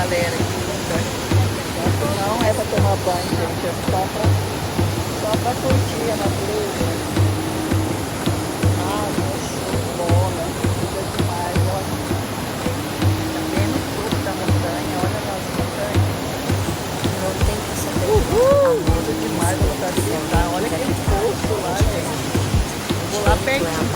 galera aqui. Não é pra tomar banho, gente. É só pra curtir a natureza. Ah, nossa, bola. Lindo demais. Olha. Tá bem no topo da montanha. Olha nas montanhas. Não tem que saber. Lindo demais a vontade de sentar. Olha aquele poço lá, gente. Vou lá pertinho.